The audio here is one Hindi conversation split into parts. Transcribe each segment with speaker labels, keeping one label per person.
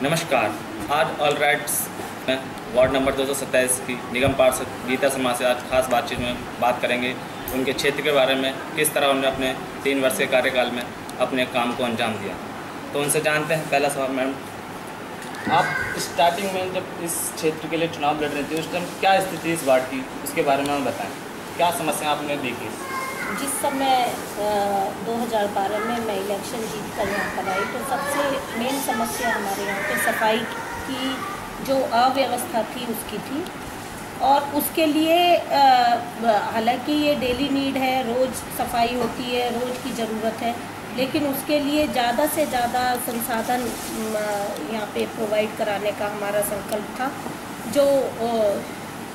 Speaker 1: नमस्कार। आज ऑल राइट्स में वार्ड नंबर 227 की निगम पार्षद गीता शर्मा से आज खास बातचीत में बात करेंगे। उनके क्षेत्र के बारे में, किस तरह उन्होंने अपने 3 वर्ष के कार्यकाल में अपने काम को अंजाम दिया। तो उनसे जानते हैं। पहला सवाल, मैम, आप स्टार्टिंग में जब इस क्षेत्र के लिए चुनाव लड़ रहे थे उस टाइम क्या स्थिति इस वार्ड की, उसके बारे में हमें बताएँ। क्या समस्या आपने देखी?
Speaker 2: जिस समय 2012 में मैं इलेक्शन जीत कर यहाँ पर आई तो सबसे मेन समस्या हमारे यहाँ पे सफाई की जो अव्यवस्था थी उसकी थी। और उसके लिए हालांकि ये डेली नीड है, रोज़ सफाई होती है, रोज़ की ज़रूरत है, लेकिन उसके लिए ज़्यादा से ज़्यादा संसाधन यहाँ पे प्रोवाइड कराने का हमारा संकल्प था। जो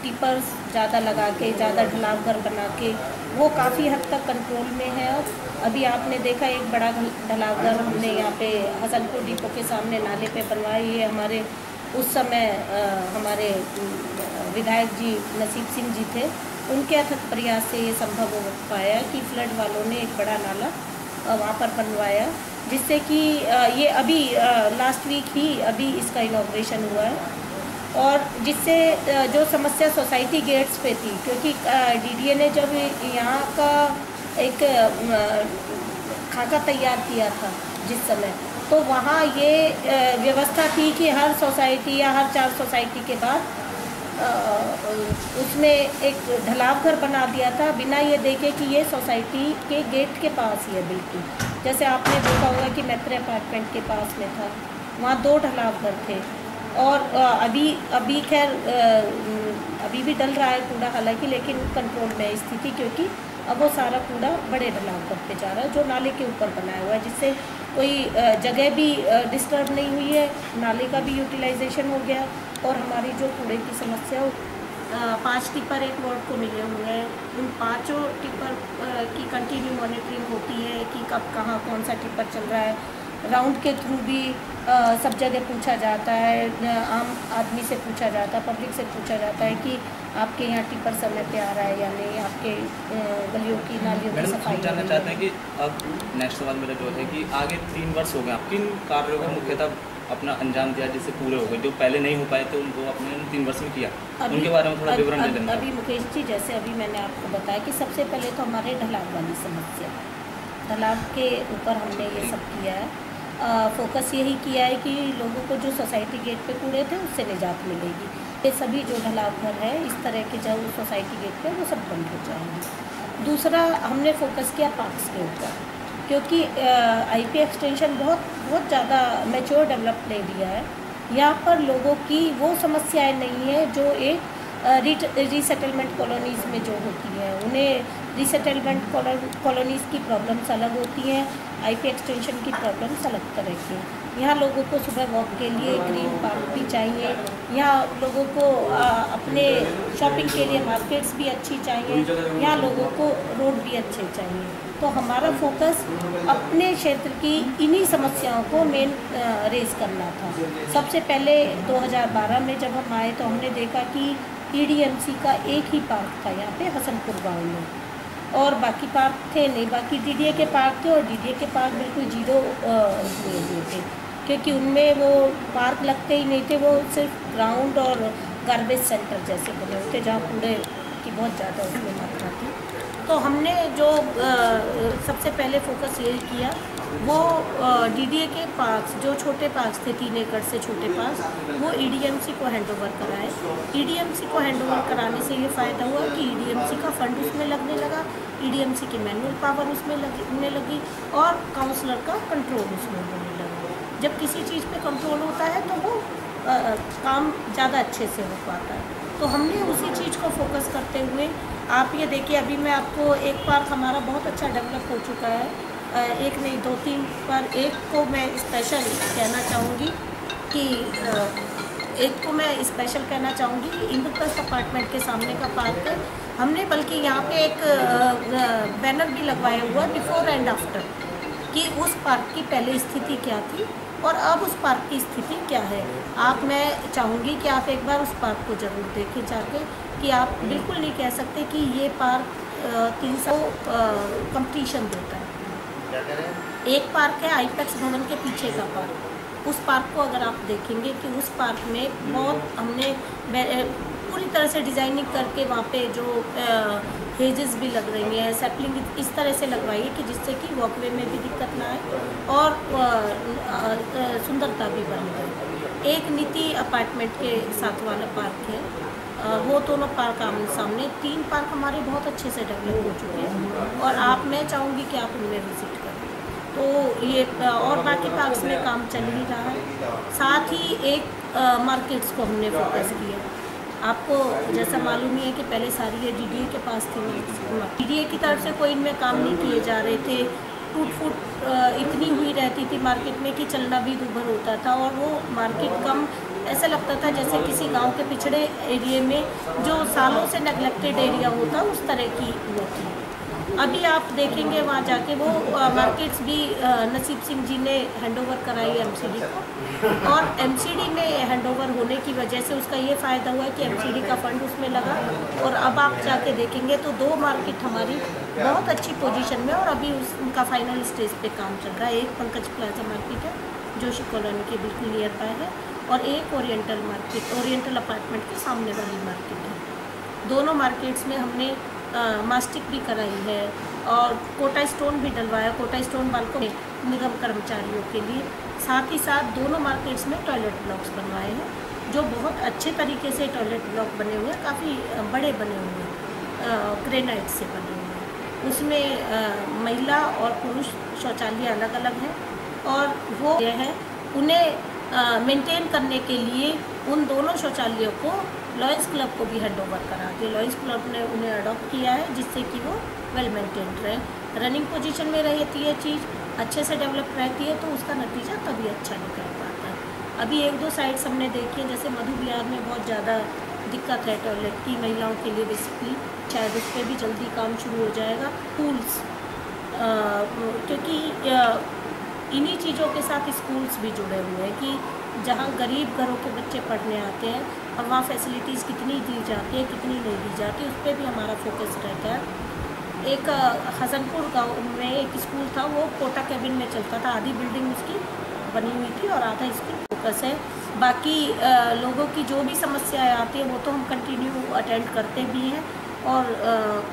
Speaker 2: टिपर्स ज़्यादा लगा के, ज़्यादा ढलाव घर बना के, वो काफ़ी हद तक कंट्रोल में है। और अभी आपने देखा एक बड़ा ढलाव घर हमने यहाँ पे हसनपुर डिपो के सामने नाले पे बनवाई है। हमारे उस समय हमारे विधायक जी नसीब सिंह जी थे, उनके अथक प्रयास से ये संभव हो पाया कि फ्लड वालों ने एक बड़ा नाला वहाँ पर बनवाया, जिससे कि ये अभी लास्ट वीक ही अभी इसका इनॉग्रेशन हुआ है। और जिससे जो समस्या सोसाइटी गेट्स पे थी, क्योंकि डीडीए ने जब यहाँ का एक खाका तैयार किया था जिस समय, तो वहाँ ये व्यवस्था थी कि हर सोसाइटी या हर 4 सोसाइटी के बाद उसमें एक ढलाव घर बना दिया था, बिना ये देखे कि ये सोसाइटी के गेट के पास ही है बिल्कुल। जैसे आपने देखा होगा कि मैत्री अपार्टमेंट के पास में था, वहाँ 2 ढलाव घर थे। और अभी खैर अभी भी डल रहा है कूड़ा हालांकि, लेकिन कंट्रोल में स्थिति, क्योंकि अब वो सारा कूड़ा बड़े ढलाव घर पे जा रहा है जो नाले के ऊपर बनाया हुआ है, जिससे कोई जगह भी डिस्टर्ब नहीं हुई है, नाले का भी यूटिलाइजेशन हो गया। और हमारी जो कूड़े की समस्या 5 टिपर एक वार्ड को मिले हुए हैं, उन 5 टिपर की कंटिन्यू मॉनिटरिंग होती है कि कब कहाँ कौन सा टिपर चल रहा है। राउंड के थ्रू भी सब जगह पूछा जाता है, आम आदमी से पूछा जाता है, पब्लिक से पूछा जाता है कि आपके यहाँ टिपर समय पे आ रहा है या नहीं, आपके गलियों की नालियों की सफाई।
Speaker 1: जानना चाहते हैं कि अब नेक्स्ट सवाल मेरा जो है कि आगे 3 वर्ष हो गए, आप किन कार्यों को मुख्यतः अपना अंजाम दिया जिससे पूरे हो गए, जो पहले नहीं हो पाए थे उनको अपने 3 वर्ष में किया, उनके बारे में थोड़ा विवरण दे देना।
Speaker 2: अभी मुकेश जी, जैसे अभी मैंने आपको बताया कि सबसे पहले तो हमारे ढलाव वाली समस्या, ढलाव के ऊपर हमने ये सब किया है। फोकस यही किया है कि लोगों को जो सोसाइटी गेट पे कूड़े थे उससे निजात मिलेगी। ये सभी जो ढलाव घर है इस तरह के जो सोसाइटी गेट पे वो सब बंद हो जाएंगे। दूसरा, हमने फोकस किया पार्क्स के ऊपर, क्योंकि आईपी एक्सटेंशन बहुत ज़्यादा मैच्योर डेवलप्ड एरिया है। यहाँ पर लोगों की वो समस्याएं नहीं है जो एक रीसेटलमेंट कॉलोनीज़ में जो होती है। उन्हें रीसेटलमेंट कॉलोनीज़ की प्रॉब्लम्स अलग होती हैं, आईपी एक्सटेंशन की प्रॉब्लम्स अलग तरह की हैं। यहाँ लोगों को सुबह वॉक के लिए ग्रीन पार्क भी चाहिए, यहाँ लोगों को अपने शॉपिंग के लिए मार्केट्स भी अच्छी चाहिए, यहाँ लोगों को रोड भी अच्छे चाहिए। तो हमारा फोकस अपने क्षेत्र की इन्हीं समस्याओं को मेन रेज करना था। सबसे पहले 2012 में जब हम आए तो हमने देखा कि ईडीएमसी का एक ही पार्क था यहाँ पे हसनपुर गाँव में, और बाकी पार्क थे नहीं, बाकी डीडीए के पार्क थे, और डीडीए के पार्क बिल्कुल जीरो हुए थे, क्योंकि उनमें वो पार्क लगते ही नहीं थे, वो सिर्फ ग्राउंड और गार्बेज सेंटर जैसे बने हुए थे जहाँ कूड़े की बहुत ज़्यादा उसमें मात्रा थी। तो हमने जो सबसे पहले फोकस यही किया, वो डीडीए के पार्क्स, जो छोटे पार्क्स थे 3 एकड़ से छोटे पार्क्स, वो ईडीएमसी को हैंडओवर कराए। ईडीएमसी को हैंडओवर कराने से ये फ़ायदा हुआ कि ईडीएमसी का फंड उसमें लगने लगा, ईडीएमसी की मैनुअल पावर उसमें लगने लगी, और काउंसलर का कंट्रोल उसमें होने लगा। जब किसी चीज़ पे कंट्रोल होता है तो वो काम ज़्यादा अच्छे से हो पाता है। तो हमने उसी चीज़ को फोकस करते हुए, आप ये देखिए, अभी मैं आपको एक पार्क हमारा बहुत अच्छा डेवलप हो चुका है, एक नहीं 2-3 पर एक को मैं स्पेशल कहना चाहूँगी कि इंद्रप्रस्थ अपार्टमेंट के सामने का पार्क है। हमने बल्कि यहाँ पे एक बैनर भी लगवाया हुआ बिफोर एंड आफ्टर, कि उस पार्क की पहले स्थिति क्या थी और अब उस पार्क की स्थिति क्या है। मैं चाहूँगी कि आप एक बार उस पार्क को ज़रूर देखें जाके, कि आप बिल्कुल नहीं कह सकते कि ये पार्क 300 कंप्लीशन देता है। एक पार्क है आईपेक्स भवन के पीछे का पार्क, उस पार्क को अगर आप देखेंगे कि उस पार्क में बहुत हमने पूरी तरह से डिज़ाइनिंग करके वहाँ पे जो हेजेस भी लग रही हैं, सैपलिंग इस तरह से लगवाई है कि जिससे कि वॉकवे में भी दिक्कत ना आए और सुंदरता भी बन जाए। एक नीति अपार्टमेंट के साथ वाला पार्क है, वो दोनों पार्क आमने सामने, 3 पार्क हमारे बहुत अच्छे से डेवलप हो चुके हैं और मैं चाहूँगी कि आप उनमें विज़िट करें। तो ये और बाकी पार्क्स में काम चल ही रहा है। साथ ही एक मार्केट्स को हमने फोकस किया। आपको जैसा मालूम ही है कि पहले सारी ये डीडीए के पास थी, डीडीए की तरफ से कोई इनमें काम नहीं किए जा रहे थे। टूट फूट इतनी हुई रहती थी मार्केट में कि चलना भी दूभर होता था और वो मार्केट कम ऐसा लगता था जैसे किसी गांव के पिछड़े एरिया में जो सालों से नेगलेक्टेड एरिया होता उस तरह की वो थी। अभी आप देखेंगे वहाँ जाके वो मार्केट्स भी नसीब सिंह जी ने हैंडओवर कराई एमसीडी को, और एमसीडी में हैंडओवर होने की वजह से उसका ये फ़ायदा हुआ कि एमसीडी का फंड उसमें लगा और अब आप जाके देखेंगे तो 2 मार्केट हमारी बहुत अच्छी पोजीशन में और अभी उनका फाइनल स्टेज पे काम चल रहा है। एक पंकज प्लाजा मार्केट है जोशी कॉलोनी के बिल्कुल नियर बाय है और एक ओरिएंटल मार्केट, ओरिएंटल अपार्टमेंट के सामने वाली मार्केट है। दोनों मार्केट्स में हमने मास्टिक भी कराई है और कोटा स्टोन भी डलवाया, कोटा स्टोन बालकों निगम कर्मचारियों के लिए। साथ ही साथ दोनों मार्केट्स में टॉयलेट ब्लॉक्स बनवाए हैं जो बहुत अच्छे तरीके से टॉयलेट ब्लॉक बने हुए हैं, काफ़ी बड़े बने हुए हैं, ग्रेनाइट से बने हुए हैं। उसमें महिला और पुरुष शौचालय अलग अलग हैं और वो ये है उन्हें मेंटेन करने के लिए उन दोनों शौचालयों को लॉयंस क्लब को भी हैंड ओवर करा के लॉयंस क्लब ने उन्हें अडॉप्ट किया है जिससे कि वो वेल मेंटेन्ड रहे, रनिंग पोजीशन में रहती है, चीज़ अच्छे से डेवलप रहती है तो उसका नतीजा तभी अच्छा निकल पाता है। अभी 1-2 साइट्स हमने देखी हैं, जैसे मधु विहार में बहुत ज़्यादा दिक्कत है टॉयलेट की महिलाओं के लिए बेसिकली, शायद उस पर भी जल्दी काम शुरू हो जाएगा। स्कूल्स, क्योंकि इन्हीं चीज़ों के साथ स्कूल्स भी जुड़े हुए हैं कि जहाँ गरीब घरों के बच्चे पढ़ने आते हैं और वहाँ फैसिलिटीज़ कितनी दी जाती है कितनी नहीं दी जाती, उस पर भी हमारा फोकस रहता है। एक हसनपुर गांव में एक स्कूल था, वो कोटा कैबिन में चलता था, आधी बिल्डिंग उसकी बनी हुई थी और आधा स्कूल फोकस है। बाकी लोगों की जो भी समस्याएं आती हैं वो तो हम कंटिन्यू अटेंड करते भी हैं और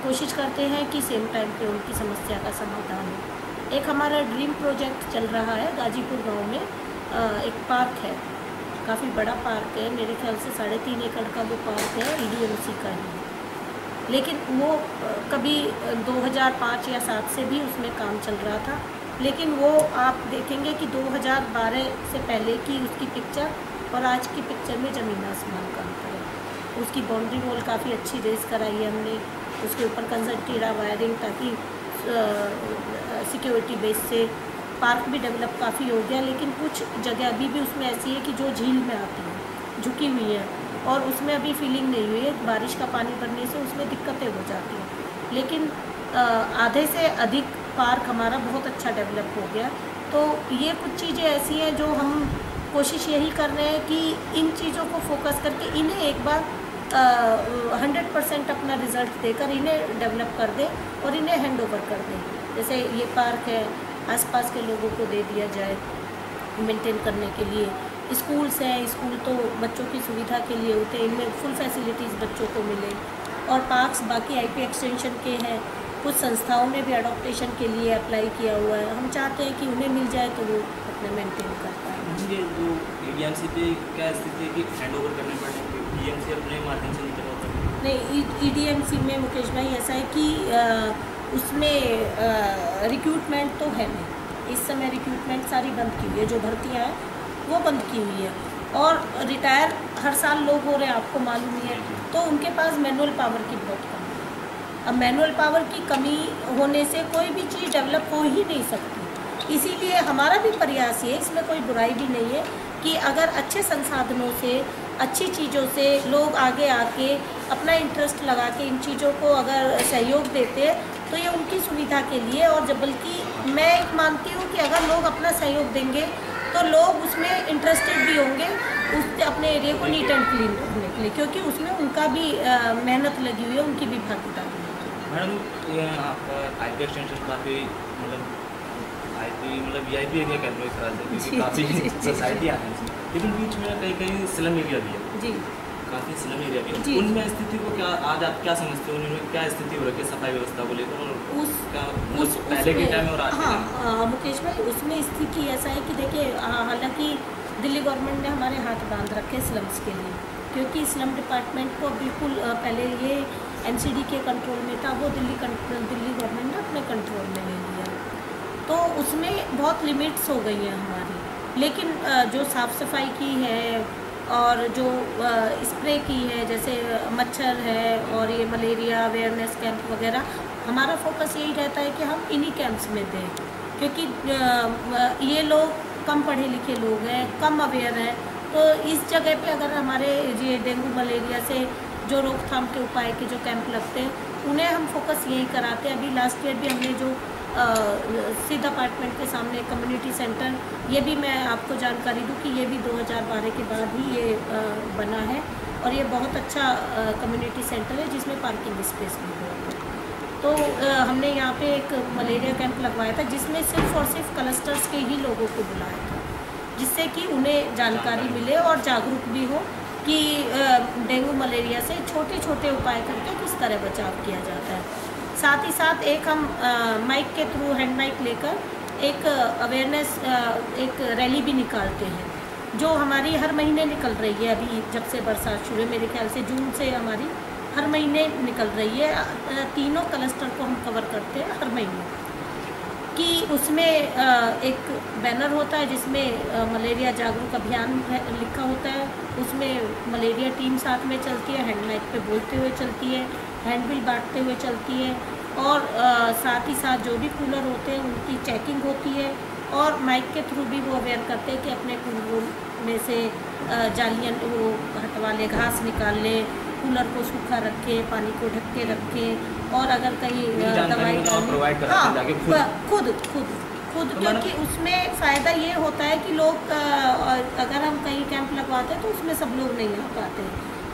Speaker 2: कोशिश करते हैं कि सेम टाइम पे उनकी समस्या का समाधान हो। एक हमारा ड्रीम प्रोजेक्ट चल रहा है गाजीपुर गांव में, एक पार्क है, काफ़ी बड़ा पार्क है, मेरे ख्याल से 3.5 एकड़ का वो पार्क है, EDMC का ही, लेकिन वो कभी 2005 या 7 से भी उसमें काम चल रहा था, लेकिन वो आप देखेंगे कि 2012 से पहले की उसकी पिक्चर और आज की पिक्चर में ज़मीन आसमान का अंतर है। उसकी बाउंड्री वॉल काफ़ी अच्छी रेस कराई है हमने, उसके ऊपर कंसर्टीरा वायरिंग ताकि सिक्योरिटी बेस से पार्क भी डेवलप काफ़ी हो गया, लेकिन कुछ जगह अभी भी उसमें ऐसी है कि जो झील में आती है, झुकी हुई है और उसमें अभी फीलिंग नहीं हुई है, बारिश का पानी भरने से उसमें दिक्कतें हो जाती हैं। लेकिन आधे से अधिक पार्क हमारा बहुत अच्छा डेवलप हो गया। तो ये कुछ चीज़ें ऐसी हैं जो हम कोशिश यही कर रहे हैं कि इन चीज़ों को फोकस करके इन्हें एक बार 100% अपना रिज़ल्ट देकर इन्हें डेवलप कर दें और इन्हें हैंड ओवर कर दें। जैसे ये पार्क है, आसपास के लोगों को दे दिया जाए मेंटेन करने के लिए। स्कूल्स हैं, स्कूल तो बच्चों की सुविधा के लिए होते हैं, इनमें फुल फैसिलिटीज़ बच्चों को मिले। और पार्क्स बाकी IP एक्सटेंशन के हैं, कुछ संस्थाओं ने भी अडॉप्टेशन के लिए अप्लाई किया हुआ है, हम चाहते हैं कि उन्हें मिल जाए तो वो अपने मेंटेन कर पाएँ।
Speaker 3: जो EDMC पे क्या स्थिति है कि हैंड ओवर करने पड़े, EDMC अपने माध्यम से निकल होता है?
Speaker 2: नहीं, EDMC में मुकेश भाई ऐसा है कि उसमें रिक्रूटमेंट तो है नहीं, इस समय रिक्रूटमेंट सारी बंद की हुई है, जो भर्तियाँ हैं वो बंद की हुई है और रिटायर हर साल लोग हो रहे हैं, आपको मालूम ही है, तो उनके पास मैनुअल पावर की बहुत कमी है। अब मैनुअल पावर की कमी होने से कोई भी चीज़ डेवलप हो ही नहीं सकती, इसीलिए हमारा भी प्रयास ये, इसमें कोई बुराई भी नहीं है कि अगर अच्छे संसाधनों से, अच्छी चीज़ों से लोग आगे आके अपना इंटरेस्ट लगा के इन चीज़ों को अगर सहयोग देते तो ये उनकी सुविधा के लिए। और जब बल्कि मैं एक मानती हूँ कि अगर लोग अपना सहयोग देंगे तो लोग उसमें इंटरेस्टेड भी होंगे, उससे अपने एरिया को नीट एंड क्लीन रखने के लिए, क्योंकि उसमें उनका भी मेहनत लगी हुई है, उनकी भी भागीदारी है।
Speaker 3: मैडम, आपका IP एक्सटेंशन काफ़ी मतलब हाईपी मतलब वीआईपी एरिया कह लो एक तरह से, क्योंकि काफ़ी सोसाइटी आ रही है, लेकिन बीच में कहीं कहीं स्लम एरिया भी है
Speaker 2: जी,
Speaker 3: काफ़ी स्लम एरिया भी
Speaker 2: जी।
Speaker 3: है। उनमें स्थिति को क्या आज आप क्या समझते हो, उनमें क्या स्थिति हो रखी है सफाई व्यवस्था को लेकर, और
Speaker 2: उस
Speaker 3: क्या
Speaker 2: उस
Speaker 3: मतलब पहले के टाइम में और आज के टाइम में?
Speaker 2: हाँ मुकेश भाई, उसमें स्थिति ऐसा है कि देखिए, हालांकि दिल्ली गवर्नमेंट ने हमारे हाथ बांध रखे स्लम्स के लिए, क्योंकि स्लम डिपार्टमेंट को बिल्कुल पहले ये एनसीडी के कंट्रोल में था, वो दिल्ली गवर्नमेंट ने अपने कंट्रोल में ले लिया, तो उसमें बहुत लिमिट्स हो गई हैं हमारी। लेकिन जो साफ़ सफाई की है और जो स्प्रे की है, जैसे मच्छर है और ये मलेरिया अवेयरनेस कैंप वगैरह, हमारा फोकस यही रहता है कि हम इन्हीं कैंप्स में दें, क्योंकि ये लोग कम पढ़े लिखे लोग हैं, कम अवेयर हैं, तो इस जगह पे अगर हमारे ये डेंगू मलेरिया से जो रोकथाम के उपाय के जो कैंप लगते हैं, उन्हें हम फोकस यही कराते हैं। अभी लास्ट ईयर भी हमने जो सिद्ध अपार्टमेंट के सामने कम्युनिटी सेंटर, ये भी मैं आपको जानकारी दूं कि ये भी 2012 के बाद ही ये बना है, और ये बहुत अच्छा कम्युनिटी सेंटर है जिसमें पार्किंग स्पेस भी है। तो हमने यहाँ पे एक मलेरिया कैंप लगवाया था, जिसमें सिर्फ और सिर्फ क्लस्टर्स के ही लोगों को बुलाया था, जिससे कि उन्हें जानकारी मिले और जागरूक भी हो कि डेंगू मलेरिया से छोटे छोटे उपाय करके किस तरह बचाव किया जाता है। साथ ही साथ एक हम माइक के थ्रू, हैंड माइक लेकर एक अवेयरनेस एक रैली भी निकालते हैं, जो हमारी हर महीने निकल रही है। अभी जब से बरसात शुरू है, मेरे ख्याल से जून से हमारी हर महीने निकल रही है। तीनों क्लस्टर को हम कवर करते हैं हर महीने, कि उसमें एक बैनर होता है जिसमें मलेरिया जागरूक अभियान लिखा होता है, उसमें मलेरिया टीम साथ में चलती है, हैंड माइक पे बोलते हुए चलती है, हैंडबिल बांटते हुए चलती है, और साथ ही साथ जो भी कूलर होते हैं उनकी चेकिंग होती है, और माइक के थ्रू भी वो अवेयर करते हैं कि अपने कूलर में से जालियाँ वो हटवा लें, घास निकाल लें, कूलर को सूखा रखें, पानी को ढक के रखें, और अगर कहीं दवाई
Speaker 3: प्रोवाइड
Speaker 2: हाँ खुद क्योंकि उसमें फ़ायदा ये होता है कि लोग अगर हम कहीं कैंप लगवाते हैं तो उसमें सब लोग नहीं आ पाते,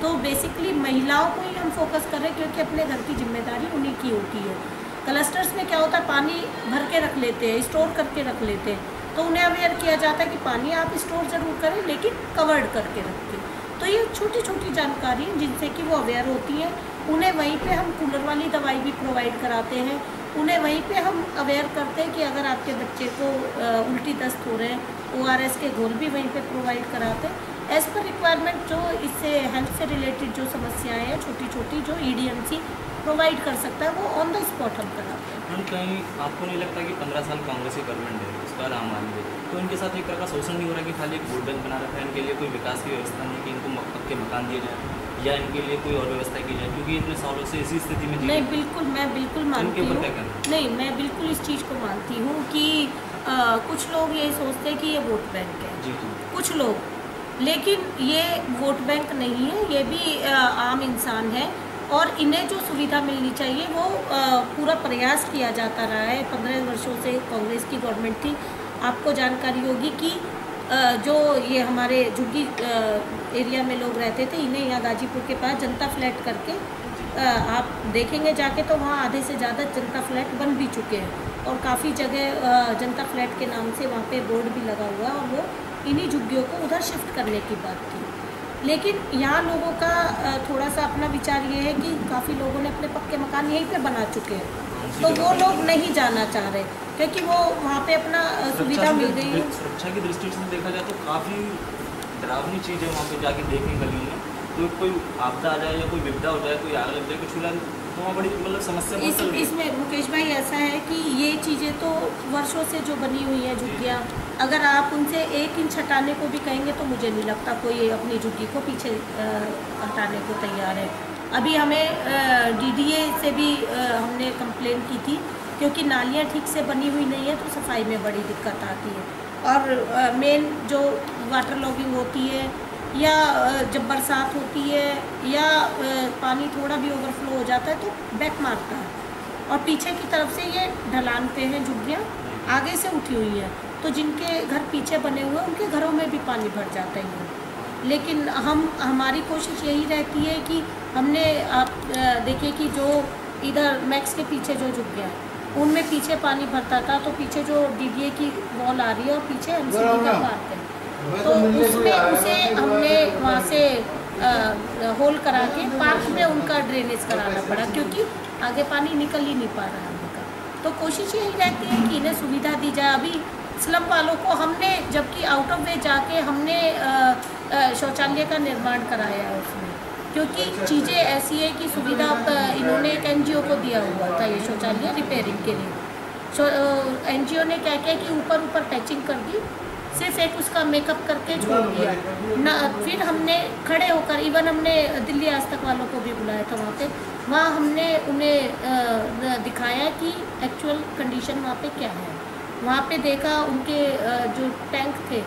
Speaker 2: तो बेसिकली महिलाओं को ही हम फोकस कर रहे हैं, क्योंकि अपने घर की जिम्मेदारी उन्हीं की होती है। क्लस्टर्स में क्या होता है, पानी भर के रख लेते हैं, स्टोर करके रख लेते हैं, तो उन्हें अवेयर किया जाता है कि पानी आप स्टोर ज़रूर करें, लेकिन कवर्ड करके रखें। तो ये छोटी छोटी जानकारी हैं जिनसे कि वो अवेयर होती हैं। उन्हें वहीं पे हम कूलर वाली दवाई भी प्रोवाइड कराते हैं, उन्हें वहीं पे हम अवेयर करते हैं कि अगर आपके बच्चे को उल्टी दस्त हो रहे हैं, ORS के घोल भी वहीं पे प्रोवाइड कराते हैं एज़ पर रिक्वायरमेंट। जो इससे हेल्थ से रिलेटेड जो समस्याएं हैं छोटी छोटी, जो EDMC प्रोवाइड कर सकता है, वो ऑन द स्पॉट हम कराते हैं।
Speaker 3: हम कहीं आपको नहीं लगता कि 15 साल कांग्रेस की गवर्नमेंट है, उसका आम आदमी है, तो इनके साथ एक तरह का शोषण नहीं हो रहा कि खाली एक वोट बैंक बना रखा है, इनके लिए कोई विकास की व्यवस्था नहीं कि इनको पक्के मकान दिए जाए या इनके लिए कोई और व्यवस्था की जाए, क्योंकि इतने सालों से इसी स्थिति में
Speaker 2: नहीं, बिल्कुल मैं बिल्कुल मानती हूँ, नहीं मैं बिल्कुल इस चीज़ को मानती हूँ कि कुछ लोग ये सोचते हैं कि ये वोट बैंक है,
Speaker 3: जी
Speaker 2: कुछ लोग, लेकिन ये वोट बैंक नहीं है, ये भी आम इंसान है, और इन्हें जो सुविधा मिलनी चाहिए वो पूरा प्रयास किया जाता रहा है। 15 वर्षों से कांग्रेस की गवर्नमेंट थी। आपको जानकारी होगी कि जो ये हमारे झुग्गी एरिया में लोग रहते थे, इन्हें यहाँ गाजीपुर के पास जनता फ्लैट करके आप देखेंगे जाके, तो वहाँ आधे से ज़्यादा जनता फ्लैट बन भी चुके हैं, और काफ़ी जगह जनता फ्लैट के नाम से वहाँ पे बोर्ड भी लगा हुआ है, और वो इन्हीं झुग्गियों को उधर शिफ्ट करने की बात थी। लेकिन यहाँ लोगों का थोड़ा सा अपना विचार ये है कि काफ़ी लोगों ने अपने पक्के मकान यहीं पे बना चुके हैं, तो वो लोग नहीं जाना चाह रहे, क्योंकि वो वहाँ पे अपना सुविधा मिल गई है।
Speaker 3: सुरक्षा की दृष्टि से देखा जाए तो काफ़ी डरावनी चीज़ है वहाँ पे जाके देखें गलियों में, तो कोई आपदा आ जाए या कोई विपदा हो जाए, कोई आग लग जाए, कुछ हो जाए, तो वहाँ बड़ी मतलब समस्या
Speaker 2: इसमें मुकेश भाई ऐसा है कि ये चीज़ें तो वर्षों से जो बनी हुई है झुग्गियाँ, अगर आप उनसे 1 इंच हटाने को भी कहेंगे तो मुझे नहीं लगता कोई अपनी झुग्गी को पीछे हटाने को तैयार है। अभी हमें DDA से भी हमने कंप्लेन की थी, क्योंकि नालियाँ ठीक से बनी हुई नहीं है, तो सफाई में बड़ी दिक्कत आती है, और मेन जो वाटर लॉगिंग होती है, या जब बरसात होती है, या पानी थोड़ा भी ओवरफ्लो हो जाता है तो बैक मारता है, और पीछे की तरफ से ये ढलान पे हैं झुग्गियाँ, आगे से उठी हुई हैं, तो जिनके घर पीछे बने हुए हैं उनके घरों में भी पानी भर जाता है। लेकिन हमारी कोशिश यही रहती है कि हमने आप देखिए कि जो इधर मैक्स के पीछे जो झुग्गियाँ हैं उनमें पीछे पानी भरता था, तो पीछे जो डीडीए की वॉल आ रही है और पीछे एमसीडी का पार्क है, तो उसमें उसे हमने वहाँ से होल करा के पार्क में उनका ड्रेनेज कराना पड़ा, क्योंकि आगे पानी निकल ही नहीं पा रहा है उनका। तो कोशिश यही रहती है कि इन्हें सुविधा दी जाए। अभी स्लम वालों को हमने, जबकि आउट ऑफ वे जाके हमने शौचालय का निर्माण कराया है उसमें, क्योंकि चीज़ें ऐसी है कि सुविधा इन्होंने एक एनजीओ को दिया हुआ था ये शौचालय रिपेयरिंग के लिए। एनजीओ ने क्या किया कि ऊपर ऊपर पैचिंग कर दी, सिर्फ एक उसका मेकअप करके छोड़ दिया ना। फिर हमने खड़े होकर, इवन हमने दिल्ली आज तक वालों को भी बुलाया था वहाँ पे, वहाँ हमने उन्हें दिखाया कि एक्चुअल कंडीशन वहाँ पे क्या है। वहाँ पे देखा उनके जो टैंक थे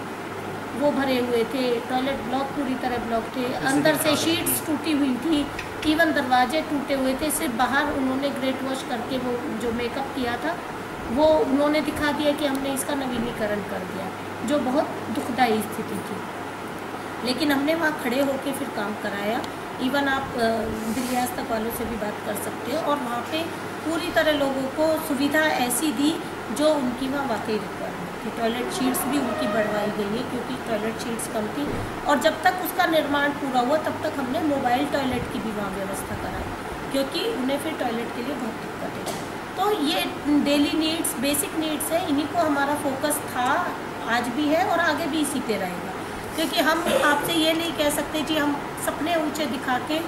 Speaker 2: वो भरे हुए थे, टॉयलेट ब्लॉक पूरी तरह ब्लॉक थे, अंदर से शीट्स टूटी हुई थी, इवन दरवाजे टूटे हुए थे। सिर्फ बाहर उन्होंने ग्रेट वॉश करके वो जो मेकअप किया था वो उन्होंने दिखा दिया कि हमने इसका नवीनीकरण कर दिया, जो बहुत दुखदायी स्थिति थी। लेकिन हमने वहाँ खड़े होकर फिर काम कराया। इवन आप दिल्ली आज तक वालों से भी बात कर सकते हो, और वहाँ पे पूरी तरह लोगों को सुविधा ऐसी दी जो उनकी वहाँ वाकई रिक्वायरमेंट थी। टॉयलेट शीट्स भी उनकी बढ़वाई गई है, क्योंकि टॉयलेट शीट्स कम थी, और जब तक उसका निर्माण पूरा हुआ तब तक हमने मोबाइल टॉयलेट की भी वहाँ व्यवस्था कराई, क्योंकि उन्हें फिर टॉयलेट के लिए बहुत दिक्कत है। तो ये डेली नीड्स, बेसिक नीड्स है, इन्हीं को हमारा फोकस था, आज भी है और आगे भी इसी पे रहेगा। क्योंकि हम आपसे ये नहीं कह सकते कि हम सपने ऊंचे दिखा के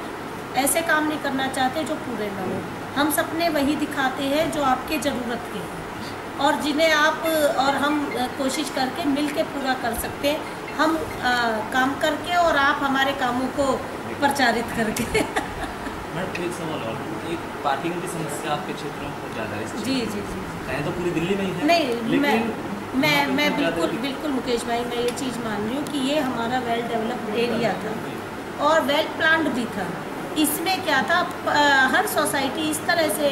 Speaker 2: ऐसे काम नहीं करना चाहते जो पूरे ना हो। हम सपने वही दिखाते हैं जो आपके ज़रूरत के हैं, और जिन्हें आप और हम कोशिश करके मिल के पूरा कर सकते हैं। हम काम करके और आप हमारे कामों को प्रचारित करके।
Speaker 3: मैडम एक सवाल और, एक पार्किंग की समस्या आपके क्षेत्र में बहुत ज़्यादा है।
Speaker 2: जी जी जी,
Speaker 3: कहें तो पूरी दिल्ली में ही है।
Speaker 2: नहीं, मैं बिल्कुल मुकेश भाई, मैं ये चीज़ मान रही हूँ कि ये हमारा वेल डेवलप्ड एरिया था और वेल प्लान्ड भी था। इसमें क्या था, हर सोसाइटी इस तरह से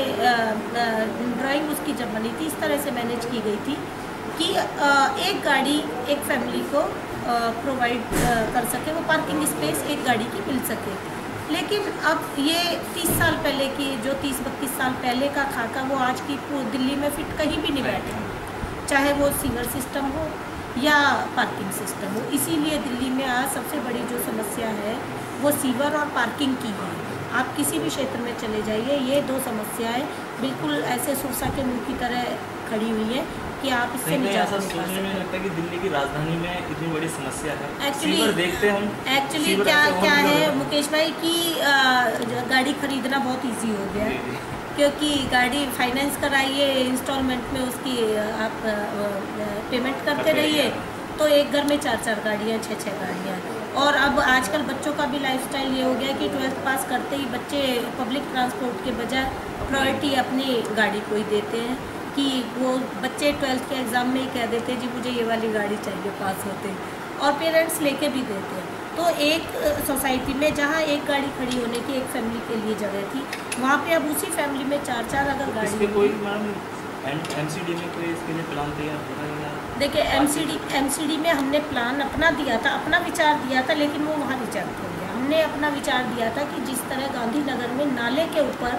Speaker 2: ड्राइंग उसकी जब बनी थी इस तरह से मैनेज की गई थी कि एक गाड़ी एक फैमिली को प्रोवाइड कर सके, वो पार्किंग स्पेस एक गाड़ी की मिल सके। लेकिन अब ये 30 साल पहले की, जो 30-32 साल पहले का खाका वो आज की दिल्ली में फिट कहीं भी नहीं बैठा, चाहे वो सीवर सिस्टम हो या पार्किंग सिस्टम हो। इसीलिए दिल्ली में आज सबसे बड़ी जो समस्या है वो सीवर और पार्किंग की है। आप किसी भी क्षेत्र में चले जाइए, ये दो समस्याएं बिल्कुल ऐसे सुरसा के मुंह की तरह खड़ी हुई है कि आप इससे निजात नहीं पा सकते।
Speaker 3: लगता है कि दिल्ली की राजधानी में इतनी बड़ी समस्या है।
Speaker 2: एक्चुअली
Speaker 3: देखते हम
Speaker 2: एक्चुअली क्या है मुकेश भाई की गाड़ी खरीदना बहुत इजी हो गया है, क्योंकि गाड़ी फाइनेंस कराइए, इंस्टॉलमेंट में उसकी आप पेमेंट करते रहिए, तो एक घर में 4-4 गाड़ियाँ, 6-6 गाड़ियाँ। और अब आजकल बच्चों का भी लाइफस्टाइल ये हो गया कि 12th पास करते ही बच्चे पब्लिक ट्रांसपोर्ट के बजाय प्रायोरिटी अपनी गाड़ी को ही देते हैं, कि वो बच्चे 12th के एग्ज़ाम में ही कह देते हैं जी मुझे ये वाली गाड़ी चाहिए पास होते, और पेरेंट्स लेके भी देते हैं। तो एक सोसाइटी में जहाँ एक गाड़ी खड़ी होने की एक फैमिली के लिए जगह थी, वहाँ पे अब उसी फैमिली में 4-4 अगर गाड़ी।
Speaker 3: कोई मैम एमसीडी में कोई इसके लिए प्लान तैयार हो रहा है?
Speaker 2: देखिए एमसीडी में हमने प्लान अपना दिया था, अपना विचार दिया था, लेकिन वो वहाँ रिजेक्ट हो गया। हमने अपना विचार दिया था कि जिस तरह गांधीनगर में नाले के ऊपर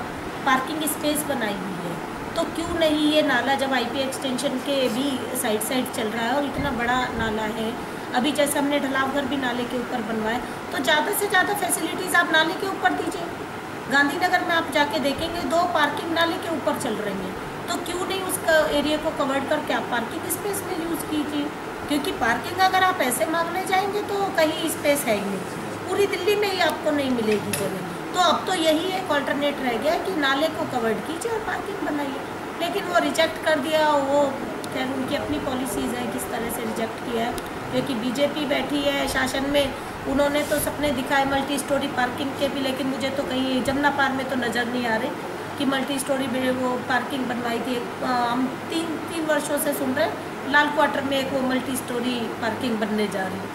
Speaker 2: पार्किंग स्पेस बनाई हुई है, तो क्यों नहीं ये नाला, जब आईपी एक्सटेंशन के भी साइड चल रहा है और इतना बड़ा नाला है, अभी जैसे हमने ढलावघर भी नाले के ऊपर बनवाया, तो ज़्यादा से ज़्यादा फैसिलिटीज़ आप नाले के ऊपर दीजिए। गांधीनगर में आप जाके देखेंगे 2 पार्किंग नाले के ऊपर चल रही हैं, तो क्यों नहीं उस एरिया को कवर करके आप पार्किंग स्पेस में यूज़ कीजिए। क्योंकि पार्किंग अगर आप ऐसे मांगने जाएंगे तो कहीं स्पेस है ही नहीं, पूरी दिल्ली में ही आपको नहीं मिलेगी जगह। तो अब तो यही एक ऑल्टरनेट रह गया कि नाले को कवर्ड कीजिए और पार्किंग बनाइए, लेकिन वो रिजेक्ट कर दिया। वो खैर उनकी अपनी पॉलिसीज़ है किस तरह से रिजेक्ट किया है, क्योंकि बीजेपी बैठी है शासन में, उन्होंने तो सपने दिखाए मल्टी स्टोरी पार्किंग के भी, लेकिन मुझे तो कहीं जमुना पार में तो नज़र नहीं आ रही कि मल्टी स्टोरी में वो पार्किंग बनवाई थी। हम 3 वर्षों से सुन रहे हैं लाल क्वार्टर में एक वो मल्टी स्टोरी पार्किंग बनने जा रही है,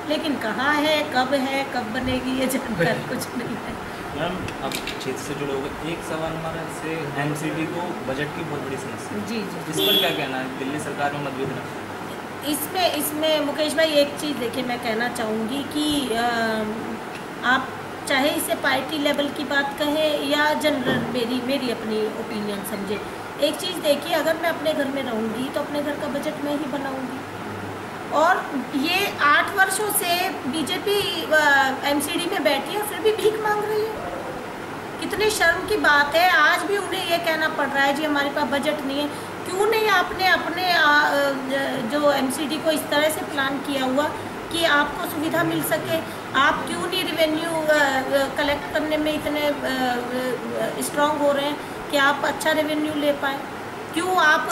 Speaker 2: लेकिन कहाँ है, कब बनेगी, ये जानकर कुछ नहीं है।
Speaker 3: मैम अब क्षेत्र से जुड़े हो गए, एक सवाल हमारा से एमसीडी को बजट की बहुत बड़ी समस्या है।
Speaker 2: जी,
Speaker 3: इस पर क्या कहना है? दिल्ली सरकार में मतभेद रखा
Speaker 2: इसमें मुकेश भाई एक चीज़ देखिए, मैं कहना चाहूँगी कि आप चाहे इसे पार्टी लेवल की बात कहें या जनरल, मेरी अपनी ओपिनियन समझे, एक चीज़ देखिए, अगर मैं अपने घर में रहूँगी तो अपने घर का बजट मैं ही बनाऊँगी। और ये 8 वर्षों से बीजेपी एमसीडी में बैठी है, फिर भी भीख मांग रही है। कितनी शर्म की बात है, आज भी उन्हें ये कहना पड़ रहा है जी हमारे पास बजट नहीं है। क्यों नहीं आपने अपने जो एमसीडी को इस तरह से प्लान किया हुआ कि आपको सुविधा मिल सके? आप क्यों नहीं रिवेन्यू कलेक्ट करने में इतने स्ट्रांग हो रहे हैं कि आप अच्छा रेवेन्यू ले पाए? क्यों आप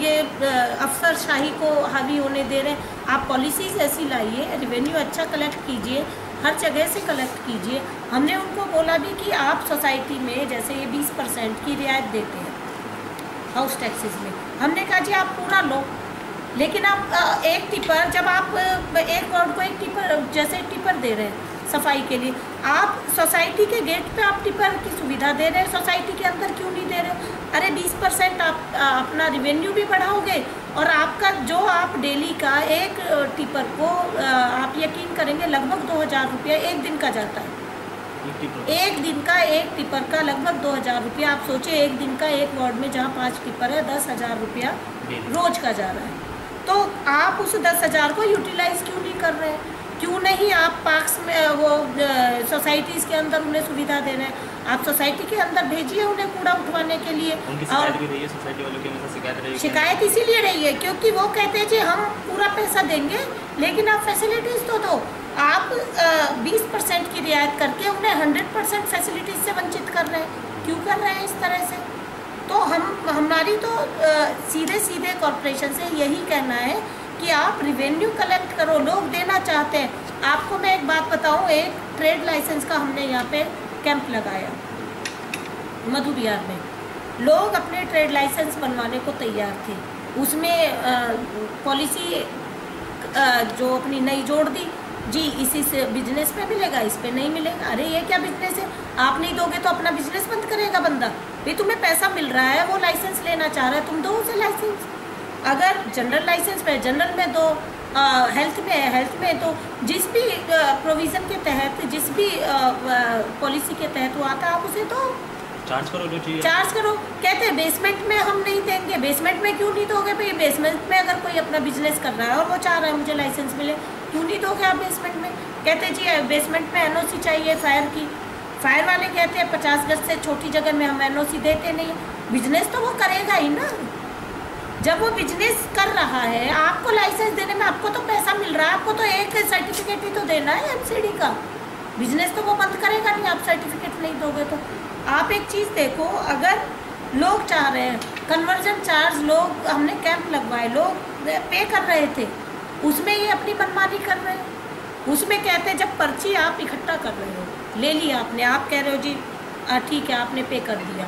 Speaker 2: ये अफसरशाही को हावी होने दे रहे हैं? आप पॉलिसीज़ ऐसी लाइए, रेवेन्यू अच्छा कलेक्ट कीजिए, हर जगह से कलेक्ट कीजिए। हमने उनको बोला भी कि आप सोसाइटी में जैसे ये 20% की रियायत देते हैं हाउस टैक्सेस में, हमने कहा जी आप पूरा लो, लेकिन आप एक टिपर, जब आप एक वार्ड को एक टिपर, जैसे टिपर दे रहे हैं सफाई के लिए, आप सोसाइटी के गेट पे आप टिपर की सुविधा दे रहे हैं, सोसाइटी के अंदर क्यों नहीं दे रहे? अरे 20% आप अपना रिवेन्यू भी बढ़ाओगे और आपका जो आप डेली का एक टिपर को आप यकीन करेंगे लगभग 2000 रुपया एक दिन का जाता है। एक दिन का एक टिपर का लगभग 2000 रुपया। आप सोचिए एक दिन का एक वार्ड में जहाँ 5 टिपर है 10,000 रुपया रोज का जा रहा है। तो आप उस 10,000 को यूटिलाइज क्यों नहीं कर रहे हैं? क्यों नहीं आप पार्क्स में वो सोसाइटीज़ के अंदर उन्हें सुविधा दे रहे हैं? आप सोसाइटी के अंदर भेजिए उन्हें कूड़ा उठवाने के लिए।
Speaker 3: और भी रही है सोसाइटी वालों की, मतलब शिकायत रही है।
Speaker 2: शिकायत इसीलिए रही है क्योंकि वो कहते हैं जी हम पूरा पैसा देंगे लेकिन आप फैसिलिटीज़ तो दो। आप 20% की रियायत करके उन्हें 100% फैसिलिटीज़ से वंचित कर रहे हैं। क्यों कर रहे हैं इस तरह से? तो हमारी तो सीधे सीधे कॉरपोरेशन से यही कहना है कि आप रिवेन्यू कलेक्ट करो। लोग देना चाहते हैं। आपको मैं एक बात बताऊं, एक ट्रेड लाइसेंस का हमने यहाँ पे कैंप लगाया मधु विहार में। लोग अपने ट्रेड लाइसेंस बनवाने को तैयार थे। उसमें पॉलिसी जो अपनी नई जोड़ दी जी, इसी से बिजनेस पे मिलेगा, इस पे नहीं मिलेगा। अरे ये क्या बिजनेस है? आप नहीं दोगे तो अपना बिजनेस बंद करेगा बंदा। भाई तुम्हें पैसा मिल रहा है, वो लाइसेंस लेना चाह रहा है, तुम दो उसे लाइसेंस। अगर जनरल लाइसेंस पे जनरल में दो, हेल्थ में है हेल्थ में दो, जिस भी प्रोविज़न के तहत, जिस भी पॉलिसी के तहत वो आता है आप उसे दो,
Speaker 3: चार्ज करो जो चाहिए
Speaker 2: चार्ज करो। कहते हैं बेसमेंट में हम नहीं देंगे। बेसमेंट में क्यों नहीं दोगे भाई? बेसमेंट में अगर कोई अपना बिजनेस कर रहा है और वो चाह रहा है मुझे लाइसेंस मिले, क्यों नहीं दोगे आप बेसमेंट में? कहते हैं जी बेसमेंट में एनओसी चाहिए फायर की। फायर वाले कहते हैं 50 गज से छोटी जगह में हम एनओसी देते नहीं। बिजनेस तो वो करेगा ही ना। जब वो बिजनेस कर रहा है, आपको लाइसेंस देने में आपको तो पैसा मिल रहा है, आपको तो एक सर्टिफिकेट ही तो देना है एमसीडी का। बिजनेस तो वो बंद करेगा नहीं आप सर्टिफिकेट नहीं दोगे तो। आप एक चीज़ देखो, अगर लोग चाह रहे हैं कन्वर्जन चार्ज, लोग हमने कैंप लगवाए, लोग पे कर रहे थे, उसमें ये अपनी मनमानी कर रहे हैं। उसमें कहते हैं जब पर्ची आप इकट्ठा कर रहे हो, ले लिया आपने, आप कह रहे हो जी ठीक है आपने पे कर दिया,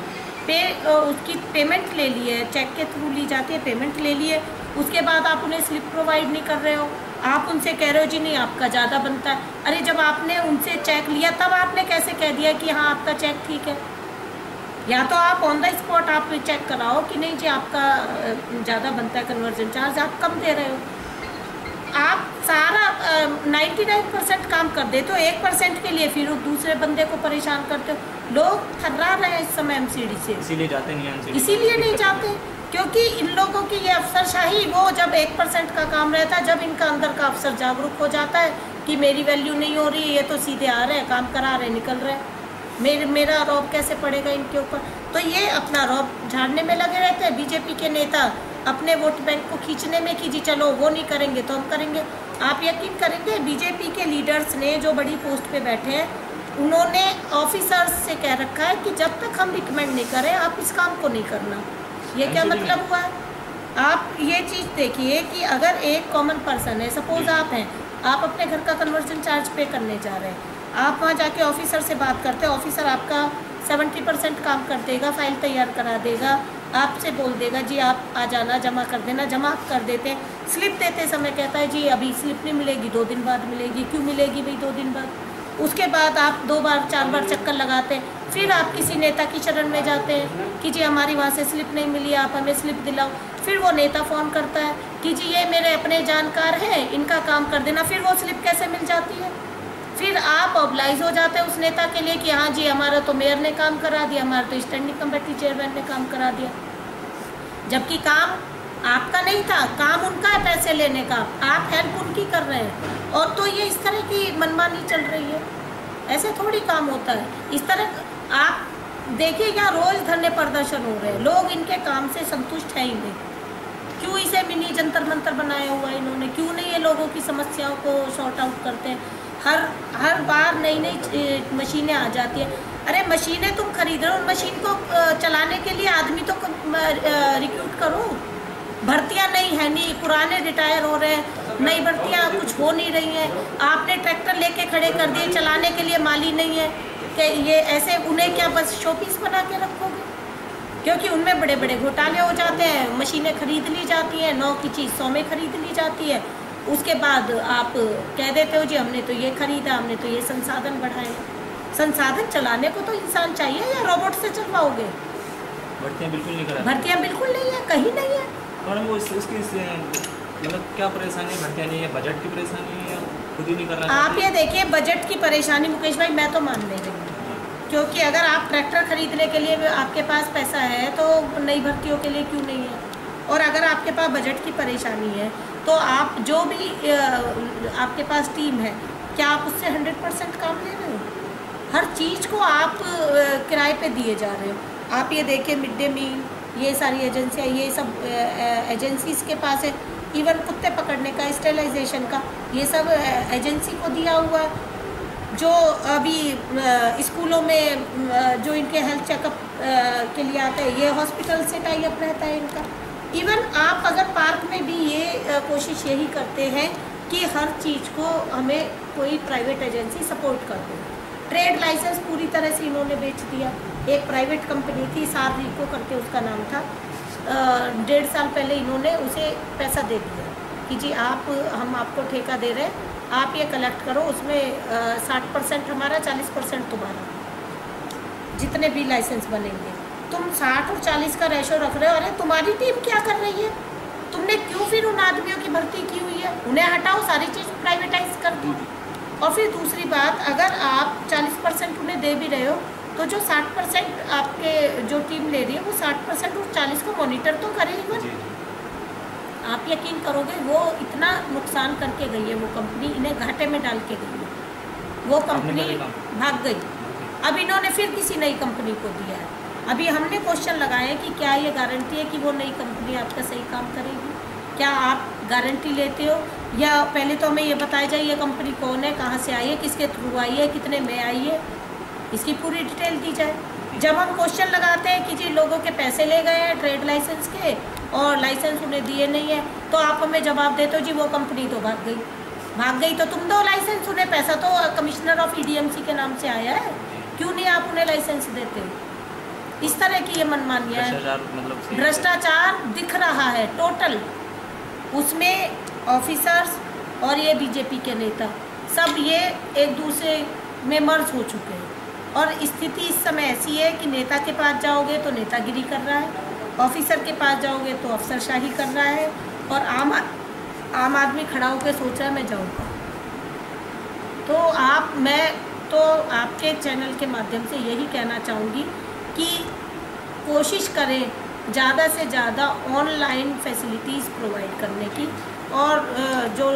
Speaker 2: उसकी पेमेंट ले ली है, चेक के थ्रू ली जाती है, पेमेंट ले लिए, उसके बाद आप उन्हें स्लिप प्रोवाइड नहीं कर रहे हो। आप उनसे कह रहे हो जी नहीं आपका ज़्यादा बनता है। अरे जब आपने उनसे चेक लिया तब आपने कैसे कह दिया कि हाँ आपका चेक ठीक है? या तो आप ऑन द स्पॉट आप चेक कराओ कि नहीं जी आपका ज़्यादा बनता है कन्वर्जन चार्ज, आप कम दे रहे हो। आप सारा 99% काम कर देते हो, 1% के लिए फिर दूसरे बंदे को परेशान करते हो। लोग थर्रा रहे हैं इस समय एमसीडी से,
Speaker 3: इसीलिए जाते नहीं हैं।
Speaker 2: इसीलिए नहीं जाते क्योंकि इन लोगों की ये अफसरशाही, वो जब 1% का काम रहता है, जब इनका अंदर का अफसर जागरूक हो जाता है कि मेरी वैल्यू नहीं हो रही, ये तो सीधे आ रहे हैं, काम करा रहे हैं, निकल रहे हैं, मेरा रौब कैसे पड़ेगा इनके ऊपर? तो ये अपना रौब झाड़ने में लगे रहते हैं। बीजेपी के नेता अपने वोट बैंक को खींचने में कि जी चलो वो नहीं करेंगे तो हम करेंगे। आप यकीन करेंगे बीजेपी के लीडर्स ने जो बड़ी पोस्ट पे बैठे हैं, उन्होंने ऑफिसर्स से कह रखा है कि जब तक हम रिकमेंड नहीं करें आप इस काम को नहीं करना। ये क्या मतलब हुआ? आप ये चीज़ देखिए कि अगर एक कॉमन पर्सन है, सपोज आप हैं, आप अपने घर का कन्वर्जन चार्ज पे करने जा रहे हैं, आप वहाँ जाके ऑफिसर से बात करते हैं, ऑफिसर आपका 70% काम कर देगा, फाइल तैयार करा देगा, आपसे बोल देगा जी आप आ जाना जमा कर देना, जमा कर देते हैं। स्लिप देते समय कहता है जी अभी स्लिप नहीं मिलेगी, 2 दिन बाद मिलेगी। क्यों मिलेगी भाई 2 दिन बाद? उसके बाद आप 2 बार 4 बार चक्कर लगाते हैं, फिर आप किसी नेता की शरण में जाते हैं कि जी हमारी वहाँ से स्लिप नहीं मिली, आप हमें स्लिप दिलाओ। फिर वो नेता फ़ोन करता है कि जी ये मेरे अपने जानकार हैं, इनका काम कर देना। फिर वो स्लिप कैसे मिल जाती है? फिर आप ऑब्लाइज हो जाते हैं उस नेता के लिए कि हाँ जी हमारा तो मेयर ने काम करा दिया, हमारा तो स्टैंडिंग कमेटी चेयरमैन ने काम करा दिया। जबकि काम आपका नहीं था, काम उनका है पैसे लेने का, आप हेल्प उनकी कर रहे हैं। और तो ये इस तरह की मनमानी चल रही है, ऐसे थोड़ी काम होता है। इस तरह आप देखिए यहाँ रोज़ धरने प्रदर्शन हो रहे हैं, लोग इनके काम से संतुष्ट हैं ही नहीं। क्यों इसे मिनी जंतर मंतर बनाया हुआ है इन्होंने, क्यों नहीं ये लोगों की समस्याओं को सॉर्ट आउट करते हैं। हर बार नई नई मशीनें आ जाती हैं। अरे मशीनें तुम खरीद रहे हो, उन मशीन को चलाने के लिए आदमी तो रिक्रूट करो। भर्तियां नहीं है, नहीं पुराने रिटायर हो रहे हैं, नई भर्तियां कुछ हो नहीं रही हैं। आपने ट्रैक्टर लेके खड़े कर दिए, चलाने के लिए माली नहीं है कि ये ऐसे उन्हें क्या बस शोपीस बना के रखोगे? क्योंकि उनमें बड़े बड़े घोटाले हो जाते हैं, मशीनें खरीद ली जाती हैं, 9 की चीज़ 100 में खरीद ली जाती है। उसके बाद आप कह देते हो जी हमने तो ये खरीदा, हमने तो ये संसाधन बढ़ाए। संसाधन चलाने को तो इंसान चाहिए, या रोबोट से चलवाओगे?
Speaker 3: भर्तियाँ बिल्कुल नहीं करा,
Speaker 2: भर्तियाँ बिल्कुल नहीं है, कहीं नहीं है।
Speaker 3: और वो उसकी मतलब क्या परेशानी है? भर्तियाँ नहीं है, बजट की परेशानी है, खुद ही नहीं कर रहा।
Speaker 2: आप ये देखिए बजट की परेशानी मुकेश भाई मैं तो मान नहीं रही हूँ, क्योंकि अगर आप ट्रैक्टर खरीदने के लिए आपके पास पैसा है तो नई भर्तियों के लिए क्यों नहीं है? और अगर आपके पास बजट की परेशानी है तो आप जो भी आपके पास टीम है, क्या आप उससे 100% काम ले रहे हो? हर चीज़ को आप किराए पे दिए जा रहे हो। आप ये देखिए मिड डे मील, ये सारी एजेंसियाँ, ये सब एजेंसीज़ के पास है। इवन कुत्ते पकड़ने का, स्टेलाइजेशन का, ये सब एजेंसी को दिया हुआ है। जो अभी स्कूलों में जो इनके हेल्थ चेकअप के लिए आते हैं, ये हॉस्पिटल से टाई अप रहता है इनका। इवन आप अगर पार्क में भी ये कोशिश यही करते हैं कि हर चीज़ को हमें कोई प्राइवेट एजेंसी सपोर्ट कर दे। ट्रेड लाइसेंस पूरी तरह से इन्होंने बेच दिया। एक प्राइवेट कंपनी थी, सारिको करके उसका नाम था, 1.5 साल पहले इन्होंने उसे पैसा दे दिया कि जी हम आपको ठेका दे रहे हैं, आप ये कलेक्ट करो, उसमें 60% हमारा, 40% तुम्हारा, जितने भी लाइसेंस बनेंगे। तुम 60 और 40 का रेशो रख रहे हो। अरे तुम्हारी टीम क्या कर रही है? तुमने क्यों फिर उन आदमियों की भर्ती की हुई है? उन्हें हटाओ, सारी चीज़ प्राइवेटाइज कर दो। और फिर दूसरी बात, अगर आप 40% उन्हें दे भी रहे हो तो जो 60% आपके जो टीम ले रही है वो 60% और 40 को मॉनिटर तो करेगी। आप यकीन करोगे वो इतना नुकसान करके गई है वो कंपनी, इन्हें घाटे में डाल के गई है। वो कंपनी भाग गई। अब इन्होंने फिर किसी नई कंपनी को दिया है। अभी हमने क्वेश्चन लगाए हैं कि क्या ये गारंटी है कि वो नई कंपनी आपका सही काम करेगी? क्या आप गारंटी लेते हो? या पहले तो हमें ये बताया जाए ये कंपनी कौन है, कहाँ से आई है, किसके थ्रू आई है, कितने में आई है, इसकी पूरी डिटेल दी जाए। जब हम क्वेश्चन लगाते हैं कि जी लोगों के पैसे ले गए हैं ट्रेड लाइसेंस के और लाइसेंस उन्हें दिए नहीं है, तो आप हमें जवाब देते हो जी वो कंपनी तो भाग गई तो तुम दो लाइसेंस, उन्हें पैसा तो कमिश्नर ऑफ EDMC के नाम से आया है, क्यों नहीं आप उन्हें लाइसेंस देते? इस तरह की ये मनमानियाँ है, भ्रष्टाचार दिख रहा है टोटल। उसमें ऑफिसर्स और ये बीजेपी के नेता सब ये एक दूसरे में मर्ज हो चुके हैं। और स्थिति इस समय ऐसी है कि नेता के पास जाओगे तो नेतागिरी कर रहा है, ऑफिसर के पास जाओगे तो अफसरशाही कर रहा है, और आम आदमी खड़ा होकर सोच रहा है मैं जाऊँगा। तो मैं तो आपके चैनल के माध्यम से यही कहना चाहूँगी कि कोशिश करें ज़्यादा से ज़्यादा ऑनलाइन फैसिलिटीज़ प्रोवाइड करने की, और जो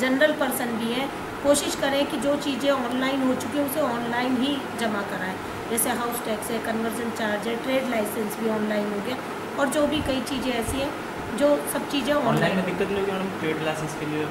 Speaker 2: जनरल पर्सन भी हैं कोशिश करें कि जो चीज़ें ऑनलाइन हो चुकी हैं उसे ऑनलाइन ही जमा कराएं। जैसे हाउस टैक्स है, कन्वर्जन चार्ज है, ट्रेड लाइसेंस भी ऑनलाइन हो गया, और जो भी कई चीज़ें ऐसी हैं जो सब चीज़ें ऑनलाइन
Speaker 3: में दिक्कत नहीं होगी मैडम ट्रेड लाइसेंस के लिए?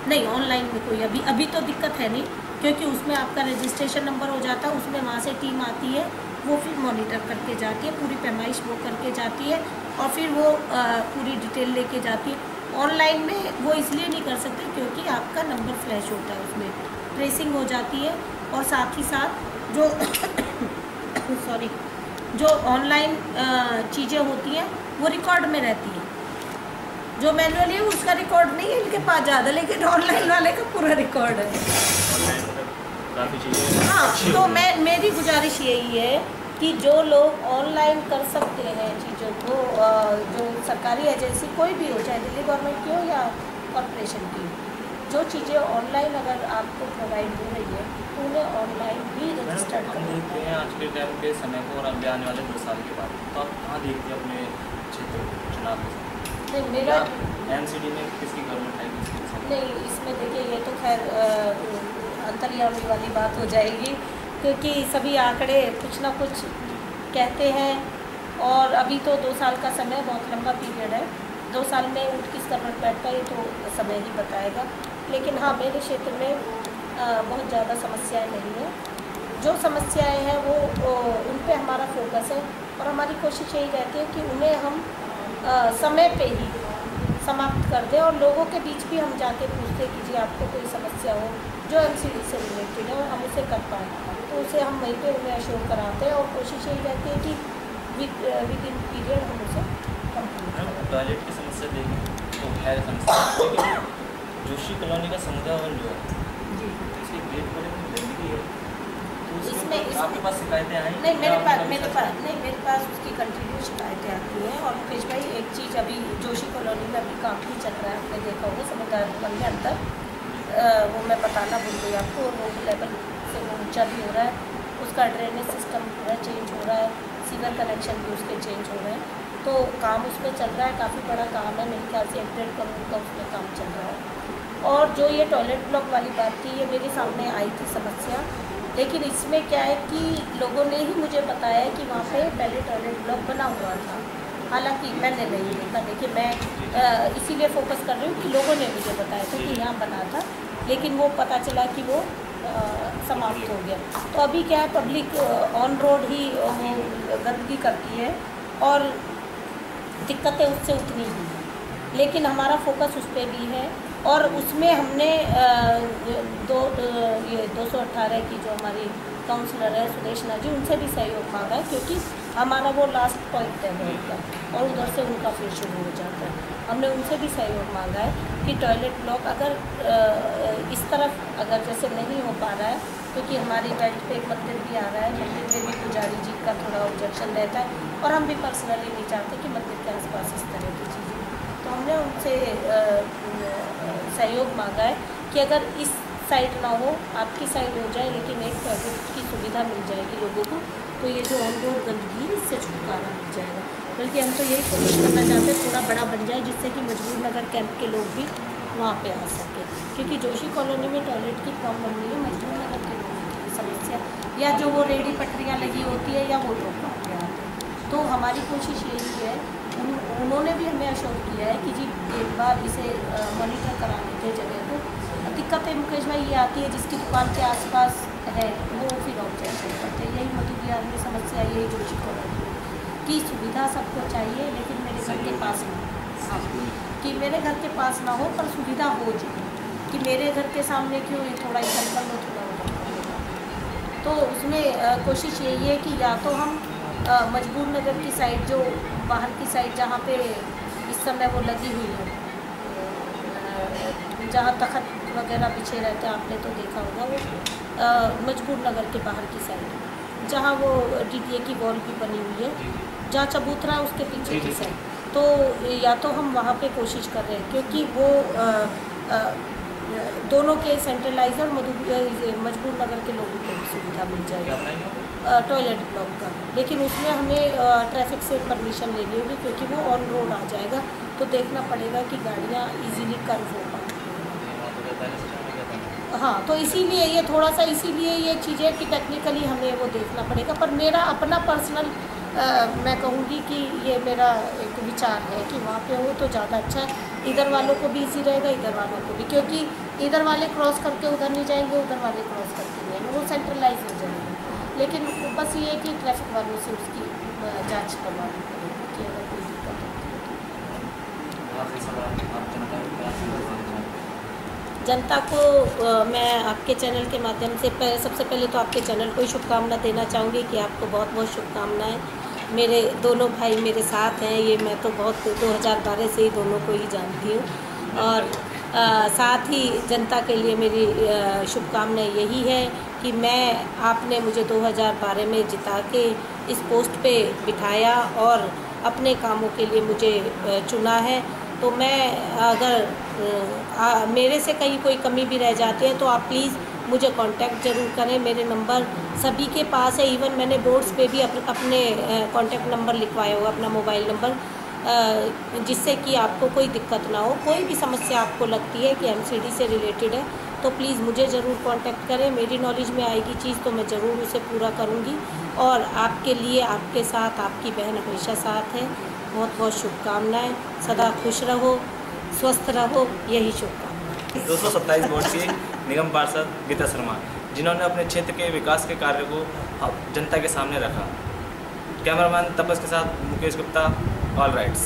Speaker 2: नहीं, ऑनलाइन में कोई अभी तो दिक्कत है नहीं, क्योंकि उसमें आपका रजिस्ट्रेशन नंबर हो जाता है, उसमें वहाँ से टीम आती है, वो फिर मॉनिटर करके जाती है, पूरी पैमाइश वो करके जाती है और फिर वो पूरी डिटेल लेके जाती है। ऑनलाइन में वो इसलिए नहीं कर सकते क्योंकि आपका नंबर फ्लैश होता है, उसमें ट्रेसिंग हो जाती है, और साथ ही साथ जो ऑनलाइन चीज़ें होती हैं वो रिकॉर्ड में रहती हैं। जो मैनुअली है उसका रिकॉर्ड नहीं है इनके पास ज़्यादा, लेकिन ऑनलाइन वाले का पूरा रिकॉर्ड है। हाँ, तो मेरी गुजारिश यही है कि जो लोग ऑनलाइन कर सकते हैं चीज़ों को, जो सरकारी एजेंसी कोई भी हो, चाहे दिल्ली गवर्नमेंट की हो या कॉरपोरेशन की, जो चीज़ें ऑनलाइन अगर आपको प्रोवाइड हो रही है तो उन्हें ऑनलाइन भी रजिस्टर्ड
Speaker 3: हम
Speaker 2: करना
Speaker 3: देखते हैं आज के टाइम के समय को और अभी आने वाले 2 साल के बाद, तो आप कहाँ देखते हैं अपने क्षेत्र को चुनाव में?
Speaker 2: नहीं मेरा
Speaker 3: एनसीडी में किसकी गवर्नमेंट आएगी इसके साथ?
Speaker 2: नहीं, इसमें देखिए ये तो खैर अंतर्यामी वाली बात हो जाएगी, क्योंकि सभी आंकड़े कुछ ना कुछ कहते हैं और अभी तो 2 साल का समय बहुत लंबा पीरियड है। 2 साल में उठ किस गवर्नमेंट बैठता है तो समय ही बताएगा। लेकिन हाँ, मेरे क्षेत्र में बहुत ज़्यादा समस्याएं नहीं हैं। जो समस्याएं हैं वो उन पे हमारा फोकस है और हमारी कोशिश यही रहती है कि उन्हें हम समय पे ही समाप्त कर दें और लोगों के बीच भी हम जाके पूछते कि जी आपको कोई समस्या हो जो एमसीडी से रिलेटेड है और हम उसे कर पाएँ, तो उसे हम वहीं पे उन्हें अश्योर कराते हैं और कोशिश यही रहती है कि विद इन पीरियड हम उसे कंप्लीट करें।
Speaker 3: टॉयलेट की समस्या देखें तो है समस्या, लेकिन जोशी कॉलोनी का समुदाय भवन जो है
Speaker 2: जी,
Speaker 3: इसकी गेट पर गंदगी है, तो
Speaker 2: इसमें
Speaker 3: आपके पास शिकायतें आई?
Speaker 2: नहीं, मेरे पास उसकी कंटिन्यू शिकायतें आती हैं। और मुकेश भाई, एक चीज़ अभी जोशी कॉलोनी में अभी काम भी चल रहा है, आपने देखा होगा समुदाय भवन के अंदर, वो मैं बताना भूल गई आपको, रोड लेवल से वो ऊँचा भी हो रहा है, उसका ड्रेनेज सिस्टम पूरा चेंज हो रहा है, सीवर कनेक्शन भी उसके चेंज हो रहे हैं, तो काम उसमें चल रहा है, काफ़ी बड़ा काम है, मेरे ख्याल से 1.5 करोड़ का उसमें काम चल रहा है। और जो ये टॉयलेट ब्लॉक वाली बात थी, ये मेरे सामने आई थी समस्या, लेकिन इसमें क्या है कि लोगों ने ही मुझे बताया कि वहाँ पे पहले टॉयलेट ब्लॉक बना हुआ था, हालांकि मैंने नहीं देखा। देखिए, मैं इसीलिए फोकस कर रही हूँ कि लोगों ने मुझे बताया था कि यहाँ बना था, लेकिन वो पता चला कि वो समाप्त हो गया। तो अभी क्या है, पब्लिक ऑन रोड ही वो गंदगी करती है और दिक्कतें उससे उतनी ही हैं, लेकिन हमारा फोकस उस पर भी है। और उसमें हमने 218 की जो हमारी काउंसलर है सुदेशना जी, उनसे भी सहयोग मांगा है, क्योंकि हमारा वो लास्ट पॉइंट है रोड का और उधर से उनका फिर शुरू हो जाता है। हमने उनसे भी सहयोग मांगा है कि टॉयलेट ब्लॉक अगर इस तरफ अगर जैसे नहीं हो पा रहा है, क्योंकि हमारी बेल्ट पे एक मंदिर भी आ रहा है, मंदिर में भी पुजारी जी का थोड़ा ऑब्जेक्शन रहता है और हम भी पर्सनली नहीं चाहते कि मंदिर के आसपास इस तरह की चीज़ें, तो हमने उनसे सहयोग मांगा है कि अगर इस साइड ना हो, आपकी साइड हो जाए, लेकिन एक टॉयलेट की सुविधा मिल जाएगी लोगों को, तो ये जो ऑन रोड गंदगी है इससे छुटकारा मिल जाएगा। बल्कि हम तो यही कोशिश करना चाहते हैं थोड़ा बड़ा बन जाए, जिससे कि मजबूर नगर कैंप के लोग भी वहाँ पे आ सके, क्योंकि जोशी कॉलोनी में टॉयलेट की प्रॉब्लम नहीं है, मजबूर नगर के लोगों की समस्या, या जो वो रेडी पटरियाँ लगी होती है या वो लोग आते हैं। तो हमारी कोशिश यही है, उन्होंने भी हमें अश्योर किया है कि जी एक बार इसे मॉनिटर करा लीजिए जगह को। दिक्कतें मुकेश भाई ये आती है, जिसकी दुकान के आसपास है वो फिर ऑब्जेक्शन करते हैं। यही मधु बिहार में समस्या, यही जोशी कॉलोनी की सुविधा सबको चाहिए, लेकिन मेरे घर के पास ना हो। हाँ, कि मेरे घर के पास ना हो पर सुविधा हो जाए, कि मेरे घर के सामने क्यों ये थोड़ा इधर कर लो, थोड़ा उधर। तो उसमें कोशिश यही है कि या तो हम मजबूर नगर की साइड, जो बाहर की साइड जहाँ पे इस समय वो लगी हुई है, जहाँ तखत वगैरह बिछे रहते हैं, आपने तो देखा होगा, वो मजबूर नगर के बाहर की साइड जहाँ वो DDA की वॉल भी बनी हुई है, जहाँ चबूतरा है उसके पीछे की साइड, तो या तो हम वहाँ पे कोशिश कर रहे हैं, क्योंकि वो दोनों के सेंट्रलाइजर मजबूर नगर के लोगों को भी सुविधा मिल जाएगी टॉयलेट ब्लॉक का। लेकिन उसमें हमें ट्रैफिक से परमिशन लेनी होगी, क्योंकि वो ऑन रोड आ जाएगा, तो देखना पड़ेगा कि गाड़ियाँ इजीली कर्व हो पाएँ। हाँ, तो इसीलिए ये थोड़ा सा, इसीलिए ये चीज़ें कि टेक्निकली हमें वो देखना पड़ेगा। पर मेरा अपना पर्सनल मैं कहूँगी कि ये मेरा एक विचार है कि वहाँ पे हो तो ज़्यादा अच्छा है, इधर वालों को भी इजी रहेगा, इधर वालों को भी, क्योंकि इधर वाले क्रॉस करके उधर नहीं जाएंगे, उधर वाले क्रॉस करके नहीं जाएंगे, वो सेंट्रलाइज हो जाएंगे। लेकिन बस ये है कि ट्रैफिक वालों से उसकी जांच करवानी पड़ेगी कि अगर कोई दिक्कत होती है। जनता को मैं आपके चैनल के माध्यम से सबसे पहले तो आपके चैनल को ही शुभकामना देना चाहूँगी कि आपको बहुत बहुत शुभकामनाएँ। मेरे दोनों भाई मेरे साथ हैं, ये मैं तो बहुत 2012 से ही दोनों को ही जानती हूँ। और साथ ही जनता के लिए मेरी शुभकामनाएँ यही है कि आपने मुझे 2012 में जिता के इस पोस्ट पे बिठाया और अपने कामों के लिए मुझे चुना है। तो मैं अगर मेरे से कहीं कोई कमी भी रह जाती है तो आप प्लीज़ मुझे कांटेक्ट ज़रूर करें। मेरे नंबर सभी के पास है, इवन मैंने बोर्ड्स पे भी अपने कांटेक्ट नंबर लिखवाया हुआ, अपना मोबाइल नंबर, जिससे कि आपको कोई दिक्कत ना हो। कोई भी समस्या आपको लगती है कि एमसीडी से रिलेटेड है तो प्लीज़ मुझे ज़रूर कांटेक्ट करें। मेरी नॉलेज में आएगी चीज़ तो मैं ज़रूर उसे पूरा करूँगी, और आपके लिए, आपके साथ आपकी बहन हमेशा साथ है। बहुत बहुत शुभकामनाएँ, सदा खुश रहो, स्वस्थ रहो, यही शुभकामनाएँ।
Speaker 1: 227 वार्ड की निगम पार्षद गीता शर्मा, जिन्होंने अपने क्षेत्र के विकास के कार्य को जनता के सामने रखा। कैमरामैन तपस के साथ मुकेश गुप्ता, ऑल राइट्स।